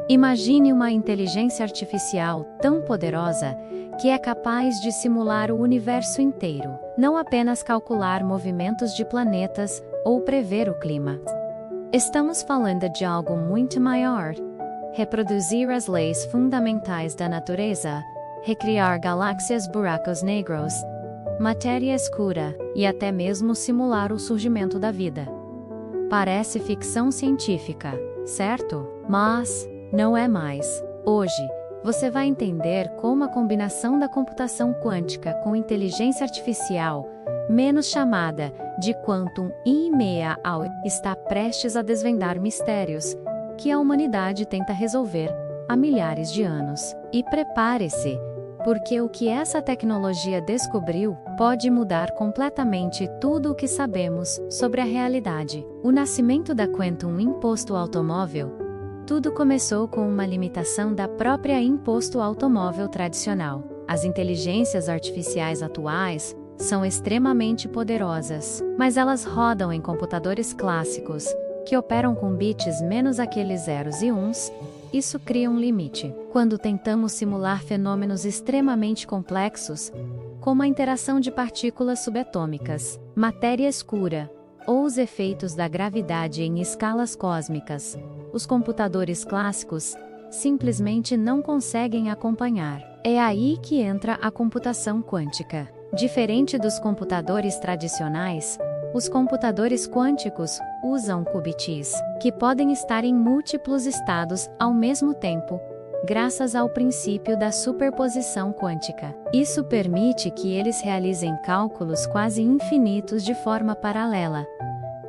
Imagine uma inteligência artificial tão poderosa que é capaz de simular o universo inteiro, não apenas calcular movimentos de planetas ou prever o clima. Estamos falando de algo muito maior. Reproduzir as leis fundamentais da natureza, recriar galáxias, buracos negros, matéria escura e até mesmo simular o surgimento da vida. Parece ficção científica, certo? Mas não é mais. Hoje, você vai entender como a combinação da computação quântica com inteligência artificial, menos chamada de Quantum IMEA, está prestes a desvendar mistérios que a humanidade tenta resolver há milhares de anos. E prepare-se, porque o que essa tecnologia descobriu pode mudar completamente tudo o que sabemos sobre a realidade. O nascimento da Quantum Imposto Automóvel. Tudo começou com uma limitação da própria imposto automóvel tradicional. As inteligências artificiais atuais são extremamente poderosas, mas elas rodam em computadores clássicos, que operam com bits menos aqueles zeros e uns. Isso cria um limite. Quando tentamos simular fenômenos extremamente complexos, como a interação de partículas subatômicas, matéria escura, ou os efeitos da gravidade em escalas cósmicas, os computadores clássicos simplesmente não conseguem acompanhar. É aí que entra a computação quântica. Diferente dos computadores tradicionais, os computadores quânticos usam qubits, que podem estar em múltiplos estados ao mesmo tempo, graças ao princípio da superposição quântica. Isso permite que eles realizem cálculos quase infinitos de forma paralela,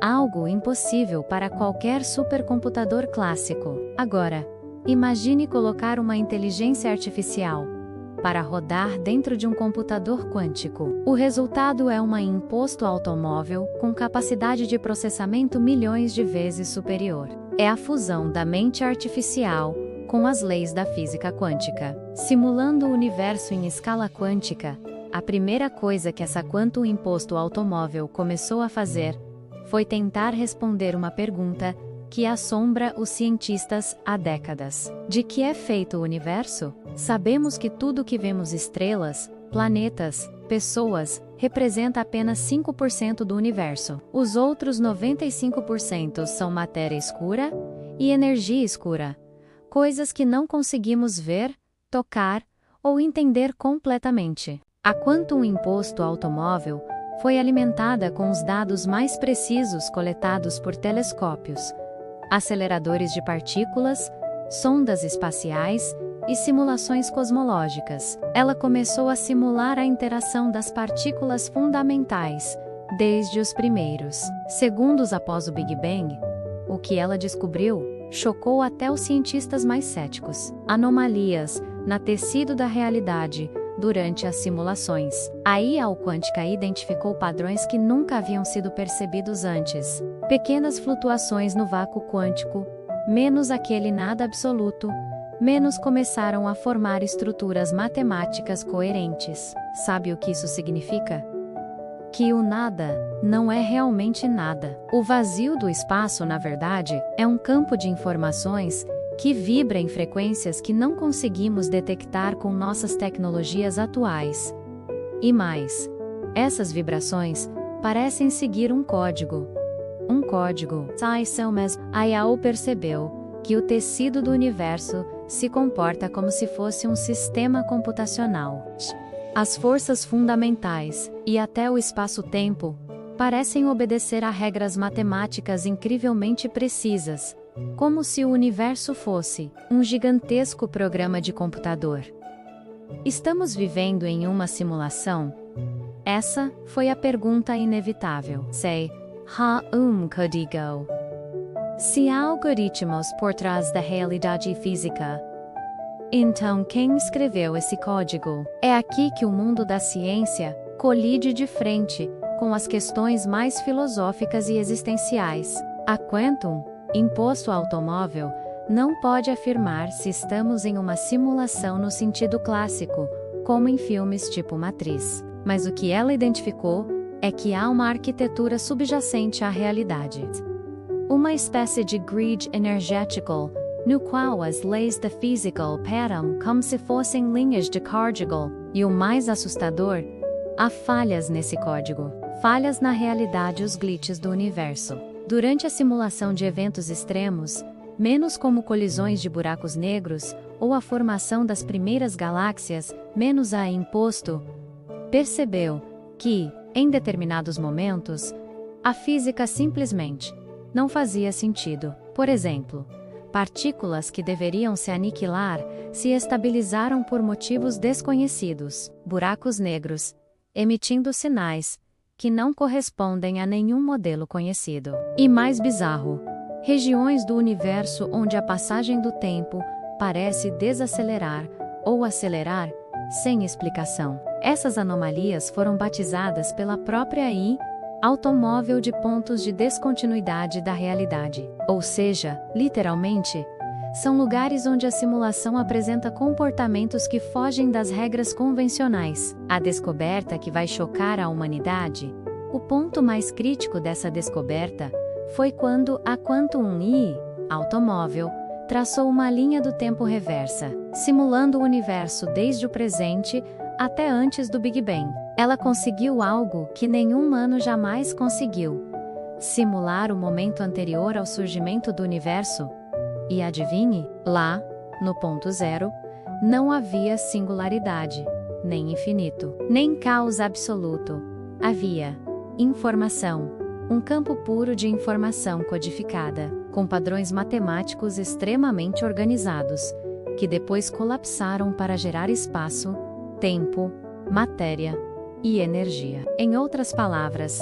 algo impossível para qualquer supercomputador clássico. Agora, imagine colocar uma inteligência artificial para rodar dentro de um computador quântico. O resultado é um imposto automóvel com capacidade de processamento milhões de vezes superior. É a fusão da mente artificial com as leis da física quântica. Simulando o universo em escala quântica, a primeira coisa que essa Quantum Imposto Automóvel começou a fazer foi tentar responder uma pergunta que assombra os cientistas há décadas. De que é feito o universo? Sabemos que tudo que vemos, estrelas, planetas, pessoas, representa apenas 5% do universo. Os outros 95% são matéria escura e energia escura, coisas que não conseguimos ver, tocar ou entender completamente. A Quantum Imposto Automóvel foi alimentada com os dados mais precisos coletados por telescópios, aceleradores de partículas, sondas espaciais e simulações cosmológicas. Ela começou a simular a interação das partículas fundamentais, desde os primeiros segundos após o Big Bang. O que ela descobriu chocou até os cientistas mais céticos. Anomalias no tecido da realidade durante as simulações. A IA quântica identificou padrões que nunca haviam sido percebidos antes. Pequenas flutuações no vácuo quântico, menos aquele nada absoluto, menos começaram a formar estruturas matemáticas coerentes. Sabe o que isso significa? Que o nada não é realmente nada. O vazio do espaço, na verdade, é um campo de informações que vibra em frequências que não conseguimos detectar com nossas tecnologias atuais. E mais, essas vibrações parecem seguir um código. Um código. A IA percebeu que o tecido do universo se comporta como se fosse um sistema computacional. As forças fundamentais, e até o espaço-tempo, parecem obedecer a regras matemáticas incrivelmente precisas, como se o universo fosse um gigantesco programa de computador. Estamos vivendo em uma simulação? Essa foi a pergunta inevitável. Sei, código. Se há algoritmos por trás da realidade física, então quem escreveu esse código? É aqui que o mundo da ciência colide de frente com as questões mais filosóficas e existenciais. A Quantum Imposto Automóvel não pode afirmar se estamos em uma simulação no sentido clássico, como em filmes tipo Matrix. Mas o que ela identificou é que há uma arquitetura subjacente à realidade. Uma espécie de grid energético no qual as leis da física operam como se fossem linhas de código, e o mais assustador, há falhas nesse código. Falhas na realidade, os glitches do universo. Durante a simulação de eventos extremos, menos como colisões de buracos negros, ou a formação das primeiras galáxias, menos a imposto, percebeu que, em determinados momentos, a física simplesmente não fazia sentido. Por exemplo, partículas que deveriam se aniquilar se estabilizaram por motivos desconhecidos, buracos negros, emitindo sinais que não correspondem a nenhum modelo conhecido. E mais bizarro, regiões do universo onde a passagem do tempo parece desacelerar ou acelerar sem explicação. Essas anomalias foram batizadas pela própria automóvel de pontos de descontinuidade da realidade. Ou seja, literalmente, são lugares onde a simulação apresenta comportamentos que fogem das regras convencionais. A descoberta que vai chocar a humanidade. O ponto mais crítico dessa descoberta foi quando a Quantum automóvel traçou uma linha do tempo reversa, simulando o universo desde o presente até antes do Big Bang. Ela conseguiu algo que nenhum humano jamais conseguiu: simular o momento anterior ao surgimento do universo. E adivinhe, lá, no ponto zero, não havia singularidade, nem infinito, nem caos absoluto. Havia informação, um campo puro de informação codificada, com padrões matemáticos extremamente organizados, que depois colapsaram para gerar espaço, tempo, matéria e energia. Em outras palavras,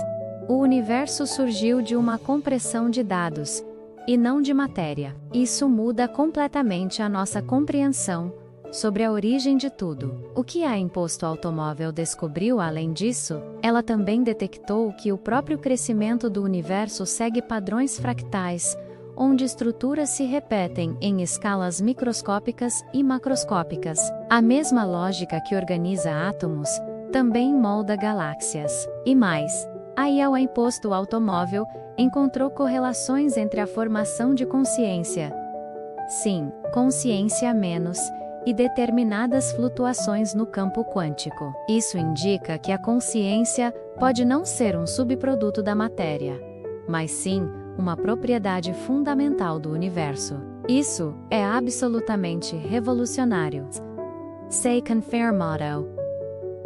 o universo surgiu de uma compressão de dados, e não de matéria. Isso muda completamente a nossa compreensão sobre a origem de tudo. O que a imposto automóvel descobriu além disso, ela também detectou que o próprio crescimento do universo segue padrões fractais, onde estruturas se repetem em escalas microscópicas e macroscópicas. A mesma lógica que organiza átomos também molda galáxias. E mais, a imposto automóvel encontrou correlações entre a formação de consciência, sim, consciência menos, e determinadas flutuações no campo quântico. Isso indica que a consciência pode não ser um subproduto da matéria, mas sim uma propriedade fundamental do universo. Isso é absolutamente revolucionário. Sei confirmado.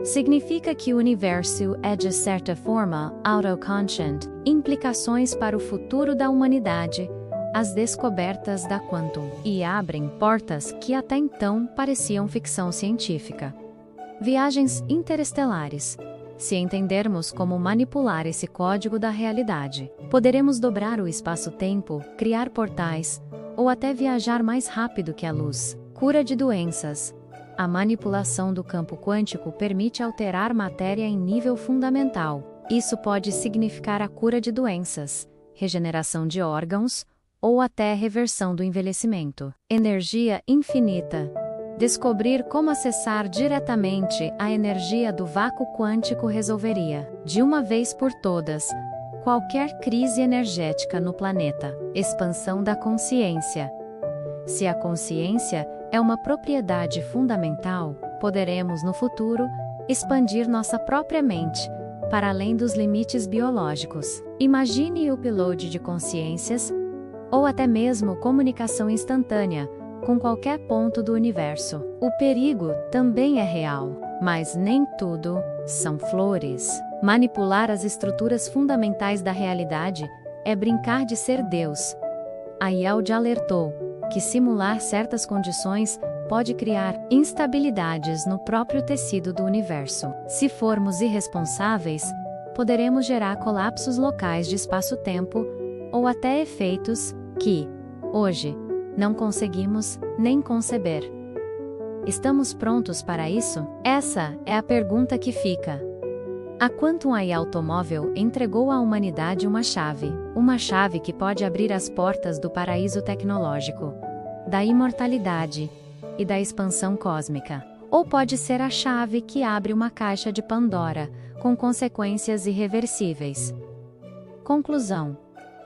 Significa que o universo é de certa forma autoconscient. Implicações para o futuro da humanidade, as descobertas da Quantum, e abrem portas que até então pareciam ficção científica. Viagens interestelares. Se entendermos como manipular esse código da realidade, poderemos dobrar o espaço-tempo, criar portais, ou até viajar mais rápido que a luz. Cura de doenças. A manipulação do campo quântico permite alterar matéria em nível fundamental. Isso pode significar a cura de doenças, regeneração de órgãos, ou até reversão do envelhecimento. Energia infinita. Descobrir como acessar diretamente a energia do vácuo quântico resolveria, de uma vez por todas, qualquer crise energética no planeta. Expansão da consciência. Se a consciência é uma propriedade fundamental, poderemos, no futuro, expandir nossa própria mente para além dos limites biológicos. Imagine o upload de consciências, ou até mesmo comunicação instantânea, com qualquer ponto do universo. O perigo também é real, mas nem tudo são flores. Manipular as estruturas fundamentais da realidade é brincar de ser Deus. A IELD alertou que simular certas condições pode criar instabilidades no próprio tecido do universo. Se formos irresponsáveis, poderemos gerar colapsos locais de espaço-tempo ou até efeitos que, hoje, não conseguimos nem conceber. Estamos prontos para isso? Essa é a pergunta que fica. A Quantum automóvel entregou à humanidade uma chave que pode abrir as portas do paraíso tecnológico, da imortalidade e da expansão cósmica. Ou pode ser a chave que abre uma caixa de Pandora, com consequências irreversíveis. Conclusão.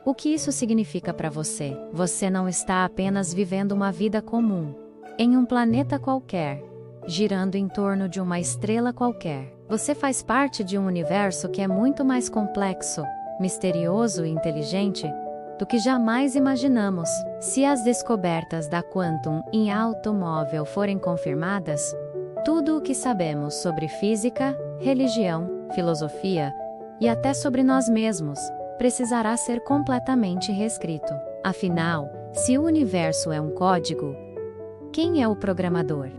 O que isso significa para você? Você não está apenas vivendo uma vida comum, em um planeta qualquer, girando em torno de uma estrela qualquer. Você faz parte de um universo que é muito mais complexo, misterioso e inteligente do que jamais imaginamos. Se as descobertas da Quantum em automóvel forem confirmadas, tudo o que sabemos sobre física, religião, filosofia e até sobre nós mesmos precisará ser completamente reescrito. Afinal, se o universo é um código, quem é o programador?